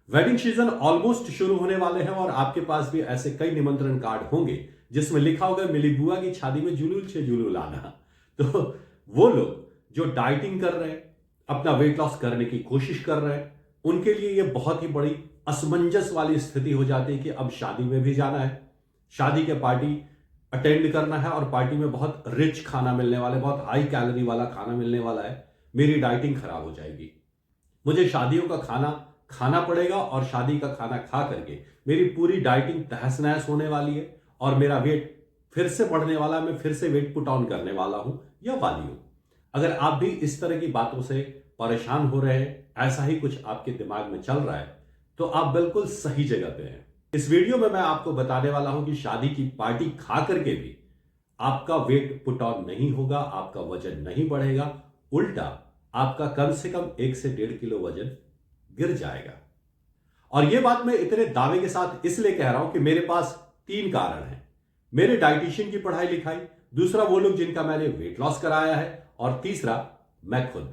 Wedding season almost शुरू होने वाले हैं और आपके पास भी ऐसे कई निमंत्रण कार्ड होंगे जिसमें लिखा होगा मेरी बुआ की शादी में जुलूल छे जुलूल आना। तो वो लोग जो डाइटिंग कर रहे हैं, अपना वेट लॉस करने की कोशिश कर रहे हैं, उनके लिए ये बहुत ही बड़ी असमंजस वाली स्थिति हो जाती है कि अब शादी में भी जाना है, शादी के पार्टी अटेंड करना है और पार्टी में बहुत रिच खाना मिलने वाला है, बहुत हाई कैलोरी वाला खाना मिलने वाला है। मेरी डाइटिंग खराब हो जाएगी, मुझे शादियों का खाना खाना पड़ेगा और शादी का खाना खा करके मेरी पूरी डाइटिंग तहस नहस होने वाली है और मेरा वेट फिर से बढ़ने वाला, मैं फिर से वेट पुट ऑन करने वाला हूं या वाली हूं। अगर आप भी इस तरह की बातों से परेशान हो रहे हैं, ऐसा ही कुछ आपके दिमाग में चल रहा है, तो आप बिल्कुल सही जगह पे हैं। इस वीडियो में मैं आपको बताने वाला हूं कि शादी की पार्टी खा करके भी आपका वेट पुट ऑन नहीं होगा, आपका वजन नहीं बढ़ेगा, उल्टा आपका कम से कम 1 से 1.5 किलो वजन गिर जाएगा। और यह बात मैं इतने दावे के साथ इसलिए कह रहा हूं कि मेरे पास 3 कारण हैं। मेरे डाइटिशियन की पढ़ाई लिखाई, दूसरा वो लोग जिनका मैंने वेट लॉस कराया है, और तीसरा मैं खुद।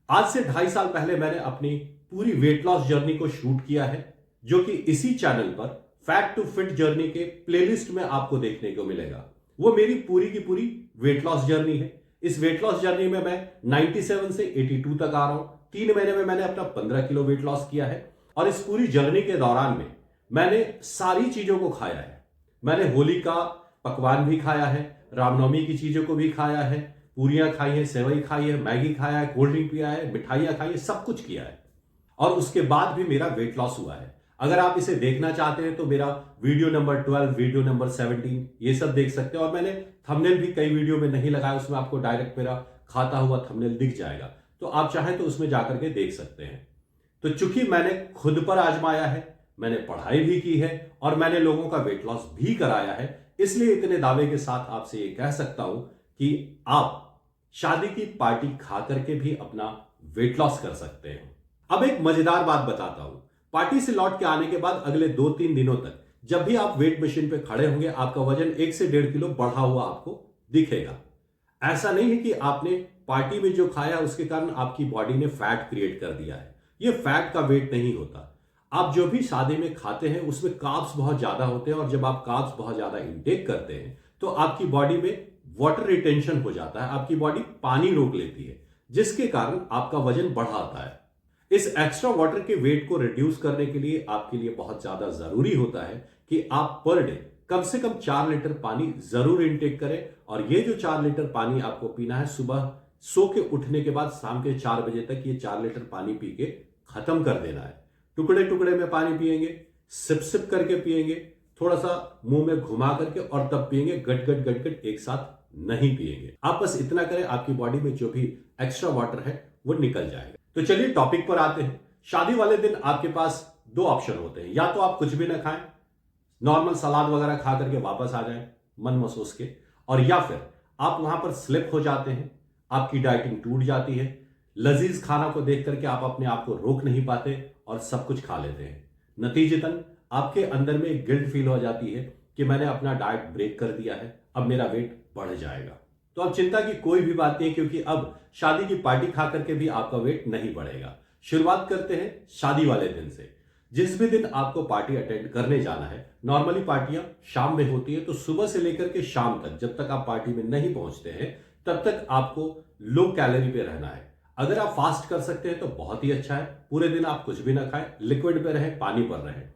आज से 2.5 साल पहले मैंने अपनी पूरी वेट लॉस जर्नी को शूट किया है, जो कि इसी चैनल पर फैट टू फिट जर्नी के प्लेलिस्ट में आपको देखने को मिलेगा। वो मेरी पूरी की पूरी वेट लॉस जर्नी है। इस वेट लॉस जर्नी में मैं 97 से 82 तक आ रहा हूं। 3 महीने में मैंने अपना 15 किलो वेट लॉस किया है और इस पूरी जर्नी के दौरान में मैंने सारी चीजों को खाया है। मैंने होली का पकवान भी खाया है, रामनवमी की चीजों को भी खाया है, पूरियां खाई है, सेवई खाई है, मैगी खाया है, कोल्ड ड्रिंक पिया है, मिठाइयां खाई है, सब कुछ किया है और उसके बाद भी मेरा वेट लॉस हुआ है। अगर आप इसे देखना चाहते हैं तो मेरा वीडियो नंबर 12, वीडियो नंबर 17 ये सब देख सकते हैं और मैंने थंबनेल भी कई वीडियो में नहीं लगाया, उसमें आपको डायरेक्ट मेरा खाता हुआ थंबनेल दिख जाएगा, तो आप चाहें तो उसमें जाकर के देख सकते हैं। तो चूंकि मैंने खुद पर आजमाया है, मैंने पढ़ाई भी की है और मैंने लोगों का वेट लॉस भी कराया है, इसलिए इतने दावे के साथ आपसे ये कह सकता हूं कि आप शादी की पार्टी खा करके भी अपना वेट लॉस कर सकते हैं। अब एक मजेदार बात बताता हूं। पार्टी से लौट के आने के बाद अगले 2-3 दिनों तक जब भी आप वेट मशीन पे खड़े होंगे, आपका वजन 1 से 1.5 किलो बढ़ा हुआ आपको दिखेगा। ऐसा नहीं है कि आपने पार्टी में जो खाया उसके कारण आपकी बॉडी ने फैट क्रिएट कर दिया है। यह फैट का वेट नहीं होता। आप जो भी शादी में खाते हैं उसमें कार्ब्स बहुत ज्यादा होते हैं और जब आप कार्ब्स बहुत ज्यादा इंटेक करते हैं तो आपकी बॉडी में वाटर रिटेंशन हो जाता है, आपकी बॉडी पानी रोक लेती है, जिसके कारण आपका वजन बढ़ाता है। इस एक्स्ट्रा वाटर के वेट को रिड्यूस करने के लिए आपके लिए बहुत ज्यादा जरूरी होता है कि आप पर डे कम से कम 4 लीटर पानी जरूर इंटेक करें और ये जो 4 लीटर पानी आपको पीना है, सुबह सो के उठने के बाद शाम के 4 बजे तक ये 4 लीटर पानी पी के खत्म कर देना है। टुकड़े टुकड़े में पानी पिएंगे, सिप सिप करके पिएंगे, थोड़ा सा मुंह में घुमा करके और तब पिएंगे, गट गट गट गट एक साथ नहीं पिएंगे। आप बस इतना करें, आपकी बॉडी में जो भी एक्स्ट्रा वाटर है वो निकल जाएगा। तो चलिए टॉपिक पर आते हैं। शादी वाले दिन आपके पास 2 ऑप्शन होते हैं, या तो आप कुछ भी ना खाएं, नॉर्मल सलाद वगैरह खा करके वापस आ जाएं मन महसूस के, और या फिर आप वहां पर स्लिप हो जाते हैं, आपकी डाइटिंग टूट जाती है, लजीज खाना को देख करके आप अपने आप को रोक नहीं पाते और सब कुछ खा लेते हैं। नतीजतन आपके अंदर में एक गिल्ट फील हो जाती है कि मैंने अपना डाइट ब्रेक कर दिया है, अब मेरा वेट बढ़ जाएगा। तो अब चिंता की कोई भी बात नहीं, क्योंकि अब शादी की पार्टी खा करके भी आपका वेट नहीं बढ़ेगा। शुरुआत करते हैं शादी वाले दिन से। जिस भी दिन आपको पार्टी अटेंड करने जाना है, नॉर्मली पार्टियां शाम में होती है, तो सुबह से लेकर के शाम तक जब तक आप पार्टी में नहीं पहुंचते हैं तब तक आपको लो कैलोरी पे रहना है। अगर आप फास्ट कर सकते हैं तो बहुत ही अच्छा है, पूरे दिन आप कुछ भी ना खाएं, लिक्विड पे रहें, पानी पर रहें।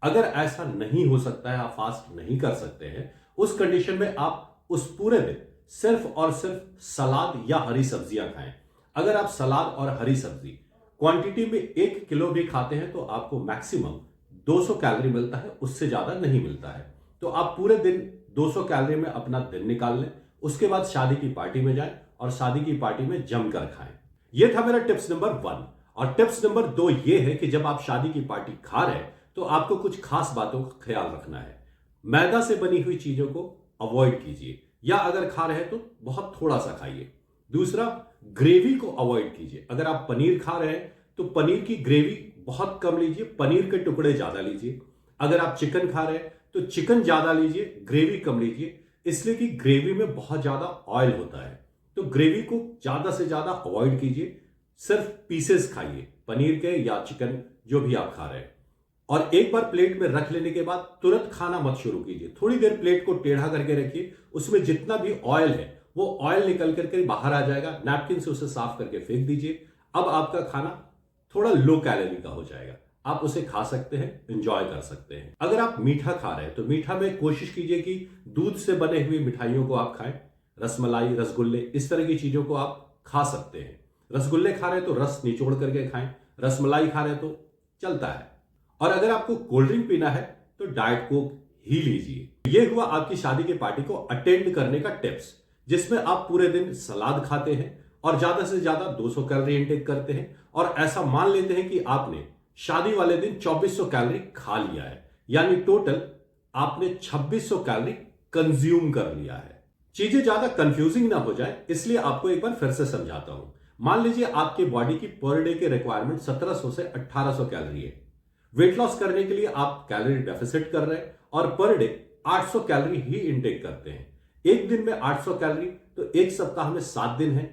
अगर ऐसा नहीं हो सकता है, आप फास्ट नहीं कर सकते हैं, उस कंडीशन में आप उस पूरे दिन सिर्फ और सिर्फ सलाद या हरी सब्जियां खाएं। अगर आप सलाद और हरी सब्जी क्वांटिटी में 1 किलो भी खाते हैं तो आपको मैक्सिमम 200 कैलोरी मिलता है, उससे ज्यादा नहीं मिलता है। तो आप पूरे दिन 200 कैलोरी में अपना दिन निकाल लें, उसके बाद शादी की पार्टी में जाएं और शादी की पार्टी में जमकर खाएं। यह था मेरा टिप्स नंबर 1। और टिप्स नंबर 2 यह है कि जब आप शादी की पार्टी खा रहे हैं तो आपको कुछ खास बातों का ख्याल रखना है। मैदा से बनी हुई चीजों को अवॉइड कीजिए, या अगर खा रहे हैं तो बहुत थोड़ा सा खाइए। दूसरा, ग्रेवी को अवॉइड कीजिए। अगर आप पनीर खा रहे हैं तो पनीर की ग्रेवी बहुत कम लीजिए, पनीर के टुकड़े ज्यादा लीजिए। अगर आप चिकन खा रहे हैं तो चिकन ज्यादा लीजिए, ग्रेवी कम लीजिए, इसलिए कि ग्रेवी में बहुत ज्यादा ऑयल होता है। तो ग्रेवी को ज्यादा से ज्यादा अवॉइड कीजिए, सिर्फ पीसेस खाइए, पनीर के या चिकन जो भी आप खा रहे हैं। और एक बार प्लेट में रख लेने के बाद तुरंत खाना मत शुरू कीजिए, थोड़ी देर प्लेट को टेढ़ा करके रखिए, उसमें जितना भी ऑयल है वो ऑयल निकल करके बाहर आ जाएगा, नैपकिन से उसे साफ करके फेंक दीजिए। अब आपका खाना थोड़ा लो कैलोरी का हो जाएगा, आप उसे खा सकते हैं, एंजॉय कर सकते हैं। अगर आप मीठा खा रहे हैं तो मीठा में कोशिश कीजिए कि दूध से बने हुई मिठाइयों को आप खाएं, रसमलाई, रसगुल्ले, इस तरह की चीजों को आप खा सकते हैं। रसगुल्ले खा रहे हैं तो रस निचोड़ करके खाएं, रसमलाई खा रहे हैं तो चलता है। और अगर आपको कोल्ड ड्रिंक पीना है तो डाइट कोक ही लीजिए। यह हुआ आपकी शादी के पार्टी को अटेंड करने का टिप्स, जिसमें आप पूरे दिन सलाद खाते हैं और ज्यादा से ज्यादा 200 कैलोरी इंटेक करते हैं, और ऐसा मान लेते हैं कि आपने शादी वाले दिन 2400 कैलोरी खा लिया है, यानी टोटल आपने 2600 कैलोरी कंज्यूम कर लिया है। चीजें ज्यादा कंफ्यूजिंग ना हो जाए इसलिए आपको एक बार फिर से समझाता हूं। मान लीजिए आपके बॉडी की पर डे के रिक्वायरमेंट 1700 से 1800 कैलोरी है। वेट लॉस करने के लिए आप कैलोरी डेफिसिट कर रहे हैं और पर डे 800 कैलोरी ही इंटेक करते हैं। एक दिन में 800 कैलोरी तो एक सप्ताह में 7 दिन है,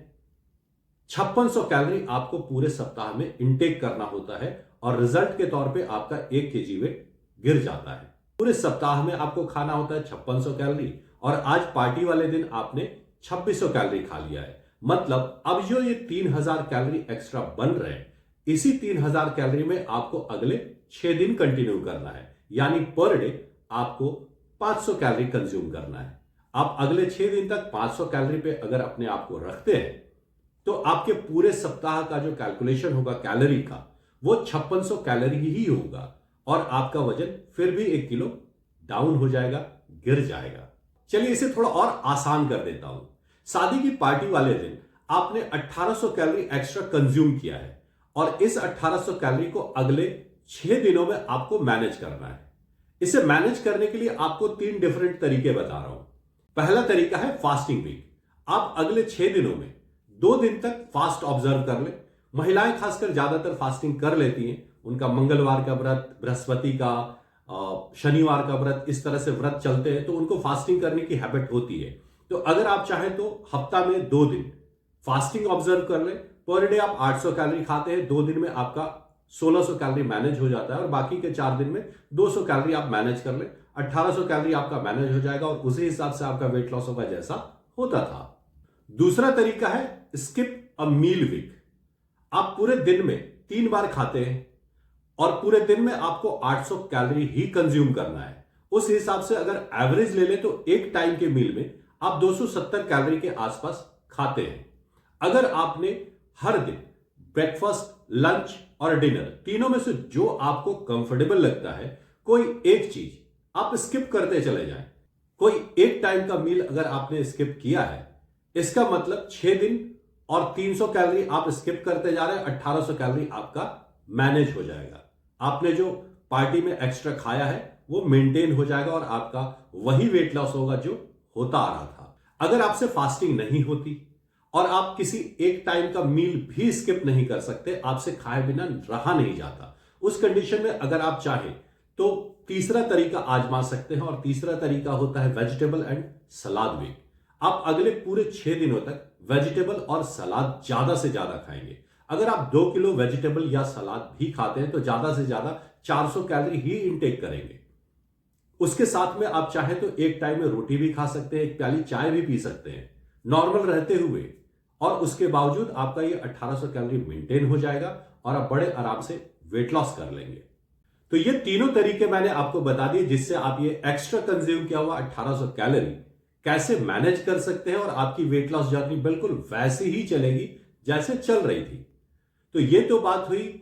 5600 कैलोरी आपको पूरे सप्ताह में इंटेक करना होता है, और रिजल्ट के तौर पे आपका 1 kg वेट गिर जाता है। पूरे सप्ताह में आपको खाना होता है 5600 कैलोरी, और आज पार्टी वाले दिन आपने 2600 कैलोरी खा लिया है। मतलब अब जो ये 3000 कैलोरी एक्स्ट्रा बन रहे हैं, इसी 3000 कैलोरी में आपको अगले 6 दिन कंटिन्यू करना है, यानी पर डे आपको 500 कैलोरी कंज्यूम करना है। आप अगले 6 दिन तक 500 कैलोरी पे अगर अपने आप को रखते हैं तो आपके पूरे सप्ताह का जो कैलकुलेशन होगा कैलोरी का, वो 5600 कैलोरी ही होगा, और आपका वजन फिर भी 1 किलो डाउन हो जाएगा, गिर जाएगा। चलिए इसे थोड़ा और आसान कर देता हूं। शादी की पार्टी वाले दिन आपने 1800 कैलोरी एक्स्ट्रा कंज्यूम किया है, और इस 1800 कैलोरी को अगले 6 दिनों में आपको मैनेज करना है। इसे मैनेज करने के लिए आपको 3 डिफरेंट तरीके बता रहा हूं। पहला तरीका है फास्टिंग वीक। आप अगले 6 दिनों में 2 दिन तक फास्ट ऑब्जर्व कर ले। महिलाएं खासकर ज्यादातर फास्टिंग कर लेती हैं, उनका मंगलवार का व्रत, बृहस्पति का, शनिवार का व्रत, इस तरह से व्रत चलते हैं तो उनको फास्टिंग करने की हैबिट होती है। तो अगर आप चाहें तो हफ्ता में 2 दिन फास्टिंग ऑब्जर्व कर ले। पर डे आप 800 कैलोरी खाते हैं, 2 दिन में आपका 1600 कैलोरी मैनेज हो जाता है, और बाकी के 4 दिन में 200 कैलोरी आप मैनेज कर ले, 1800 कैलोरी आपका मैनेज हो जाएगा, और उसी हिसाब से आपका वेट लॉस होगा जैसा होता था। दूसरा तरीका है स्किप अ मील वीक। आप पूरे दिन में 3 बार खाते हैं और पूरे दिन में आपको 800 कैलोरी ही कंज्यूम करना है। उस हिसाब से अगर एवरेज ले ले तो एक टाइम के मील में आप 270 कैलोरी के आसपास खाते हैं। अगर आपने हर दिन ब्रेकफास्ट, लंच और डिनर तीनों में से जो आपको कंफर्टेबल लगता है, कोई एक चीज आप स्किप करते चले जाएं। कोई एक टाइम का मील अगर आपने स्किप किया है, इसका मतलब 6 दिन और 300 कैलोरी आप स्किप करते जा रहे हैं, 1800 कैलोरी आपका मैनेज हो जाएगा। आपने जो पार्टी में एक्स्ट्रा खाया है वो मेंटेन हो जाएगा, और आपका वही वेट लॉस होगा जो होता आ रहा था। अगर आपसे फास्टिंग नहीं होती और आप किसी एक टाइम का मील भी स्किप नहीं कर सकते, आपसे खाए बिना रहा नहीं जाता, उस कंडीशन में अगर आप चाहें तो तीसरा तरीका आजमा सकते हैं, और तीसरा तरीका होता है वेजिटेबल एंड सलाद वीक। आप अगले पूरे 6 दिनों तक वेजिटेबल और सलाद ज्यादा से ज्यादा खाएंगे। अगर आप 2 किलो वेजिटेबल या सलाद भी खाते हैं तो ज्यादा से ज्यादा 400 कैलोरी ही इंटेक करेंगे। उसके साथ में आप चाहे तो एक टाइम में रोटी भी खा सकते हैं, एक प्याली चाय भी पी सकते हैं नॉर्मल रहते हुए, और उसके बावजूद आपका ये 1800 कैलोरी मेंटेन हो जाएगा और आप बड़े आराम से वेट लॉस कर लेंगे। तो ये तीनों तरीके मैंने आपको बता दिए जिससे आप ये एक्स्ट्रा कंज्यूम किया हुआ 1800 कैलोरी कैसे मैनेज कर सकते हैं, और आपकी वेट लॉस जर्नी बिल्कुल वैसी ही चलेगी जैसे चल रही थी। तो ये तो बात हुई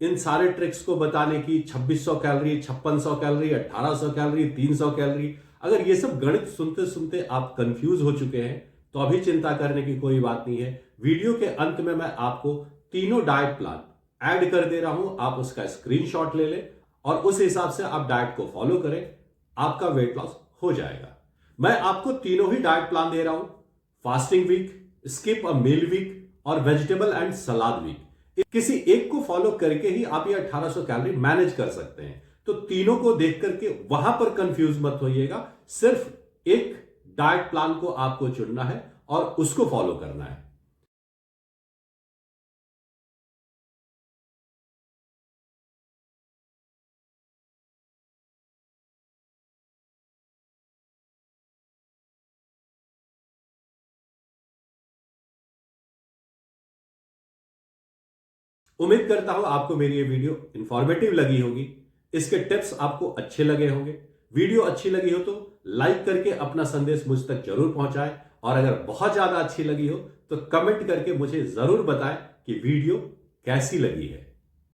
इन सारे ट्रिक्स को बताने की, 2600 कैलोरी, 5600 कैलोरी, 1800 कैलोरी, 300 कैलोरी। अगर ये सब गणित सुनते सुनते आप कंफ्यूज हो चुके हैं तो अभी चिंता करने की कोई बात नहीं है। वीडियो के अंत में मैं आपको तीनों डाइट प्लान ऐड कर दे रहा हूं, आप उसका स्क्रीनशॉट ले लें और उस हिसाब से आप डाइट को फॉलो करें, आपका वेट लॉस हो जाएगा। मैं आपको तीनों ही डाइट प्लान दे रहा हूं, fasting week, skip a meal week और वेजिटेबल एंड सलाद वीक। किसी एक को फॉलो करके ही आप ये 1800 कैलोरी मैनेज कर सकते हैं। तो तीनों को देख करके वहां पर कंफ्यूज मत होइएगा, सिर्फ एक डाइट प्लान को आपको चुनना है और उसको फॉलो करना है। उम्मीद करता हूं आपको मेरी ये वीडियो इंफॉर्मेटिव लगी होगी, इसके टिप्स आपको अच्छे लगे होंगे। वीडियो अच्छी लगी हो तो लाइक करके अपना संदेश मुझ तक जरूर पहुंचाएं, और अगर बहुत ज्यादा अच्छी लगी हो तो कमेंट करके मुझे जरूर बताएं कि वीडियो कैसी लगी है।